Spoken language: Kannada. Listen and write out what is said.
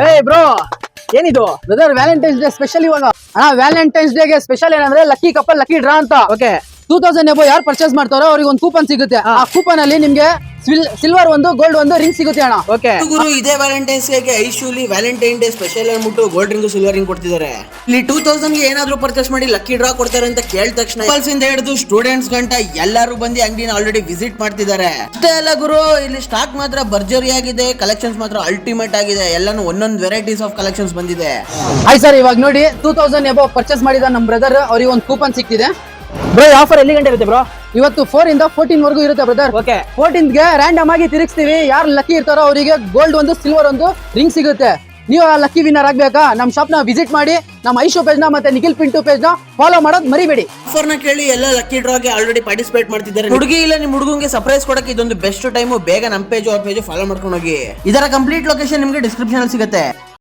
ಏ ಬ್ರೋ ಏನಿದು ಬ್ರದರ್ ವ್ಯಾಲೆಂಟೈನ್ಸ್ ಡೇ ಸ್ಪೆಷಲ್ ಇವಾಗ ವ್ಯಾಲೆಂಟೈನ್ಸ್ ಡೇಗೆ ಸ್ಪೆಷಲ್ ಏನಂದ್ರೆ ಲಕ್ಕಿ ಕಪಲ್ ಲಕ್ಕಿ ಡ್ರಾ ಅಂತ ಓಕೆ 2000 ಎಬೋ ಯಾರು ಪರ್ಚೇಸ್ ಮಾಡ್ತಾರೋ ಅವ್ರಿಗೆ ಒಂದು ಕೂಪನ್ ಸಿಗುತ್ತೆ ಆ ಕೂಪನ್ ಅಲ್ಲಿ ನಿಮ್ಗೆ ಸಿಲ್ವರ್ ಒಂದು ಗೋಲ್ಡ್ ಒಂದು ರಿಂಗ್ ಸಿಗುತ್ತೆ ಅಣ್ಣ ಓಕೆ ಗುರು ಇದೇ ವ್ಯಾಲೆಂಟೈನ್ಸ್ ಡೇಗೆ ಐಶೂಲಿ ವ್ಯಾಲೆಂಟೈನ್ ಡೇ ಸ್ಪೆಷಲ್ ಅಂದ್ಬಿಟ್ಟು ಗೋಲ್ಡ್ ರಿಂಗ್ ಸಿಲ್ವರ್ ರಿಂಗ್ ಕೊಡ್ತಿದ್ದಾರೆ ಇಲ್ಲಿ 2000 ಗೆ ಏನಾದ್ರು ಪರ್ಚೇಸ್ ಮಾಡಿ ಲಕ್ಕಿ ಡ್ರಾ ಕೊಡ್ತಾರೆ ಅಂತ ಕೇಳಿದ ತಕ್ಷಣ ಕಪಲ್ಸ್ ಇಂದ ಹಿಡಿದು ಸ್ಟೂಡೆಂಟ್ಸ್ ಗಂಟ ಎಲ್ಲರೂ ಬಂದು ಅಂಗಡಿನ ಆಲ್ರೆಡಿ ವಿಸಿಟ್ ಮಾಡ್ತಿದ್ದಾರೆ ಅಷ್ಟೇ ಅಲ್ಲ ಗುರು ಇಲ್ಲಿ ಸ್ಟಾಕ್ ಮಾತ್ರ ಭರ್ಜರಿ ಆಗಿದೆ ಕಲೆಕ್ಷನ್ಸ್ ಮಾತ್ರ ಅಲ್ಟಿಮೇಟ್ ಆಗಿದೆ ಎಲ್ಲಾನು ಒಂದೊಂದು ವೆರೈಟೀಸ್ ಆಫ್ ಕಲೆಕ್ಷನ್ಸ್ ಬಂದಿದೆ ಆಯ್ತು ಸರ್ ಇವಾಗ ನೋಡಿ 2000 ಎಬೋ ಪರ್ಚೇಸ್ ಮಾಡಿದ ನಮ್ ಬ್ರದರ್ ಅವ್ರಿಗೆ ಒಂದು ಕೂಪನ್ ಸಿಕ್ತಿದೆ ಬ್ರೋ ಆಫರ್ ಎಲ್ಲಿ ಗಂಟೆ ಇರುತ್ತೆ ಬ್ರೋ ಇವತ್ತು 4 ಇಂದ 14 ವರೆಗೂ ಇರುತ್ತೆ ಬ್ರದರ್ ಓಕೆ 14 ಗೆ ರ್ಯಾಂಡಮ್ ಆಗಿ ತಿರುಗಿಸ್ತೀವಿ ಯಾರು ಲಕ್ಕಿ ಇರ್ತಾರೋ ಅವರಿಗೆ ಗೋಲ್ಡ್ ಒಂದು ಸಿಲ್ವರ್ ಒಂದು ರಿಂಗ್ ಸಿಗುತ್ತೆ ನೀವು ಆ ಲಕ್ಕಿ ವಿನ್ನರ್ ಆಗ್ಬೇಕಾ ನಮ್ ಶಾಪ್ ನ ವಿಸಿಟ್ ಮಾಡಿ ನಮ್ಮ ಐಶೋ ಪೇಜ್ ನ ಮತ್ತೆ ನಿಖಿಲ್ ಪಿಂಟು ಪೇಜ್ ನ ಫಾಲೋ ಮಾಡೋದು ಮರಿಬೇಡಿ ಆಫರ್ ನ ಕೇಳಿ ಎಲ್ಲ ಲಕ್ಕಿ ಡ್ರಾಗೆ ಆಲ್ರೆಡಿ ಪಾರ್ಟಿಸಿಪೇಟ್ ಮಾಡ್ತಿದ್ದಾರೆ ಹುಡುಗಿ ಇಲ್ಲ ನಿಮ್ ಹುಡುಗಂಗೆ ಸರ್ಪ್ರೈಸ್ ಕೊಡಕ್ಕೆ ಇದೊಂದು ಬೆಸ್ಟ್ ಟೈಮ್ ಬೇಗ ನಮ್ಮ ಪೇಜ್ ಅವ್ರ ಪೇಜ್ ಫಾಲೋ ಮಾಡ್ಕೊಂಡು ಹೋಗಿ ಇದರ ಕಂಪ್ಲೀಟ್ ಲೊಕೇಶನ್ ನಿಮಗೆ ಡಿಸ್ಕ್ರಿಪ್ಷನ್ ಅಲ್ಲಿ ಸಿಗುತ್ತೆ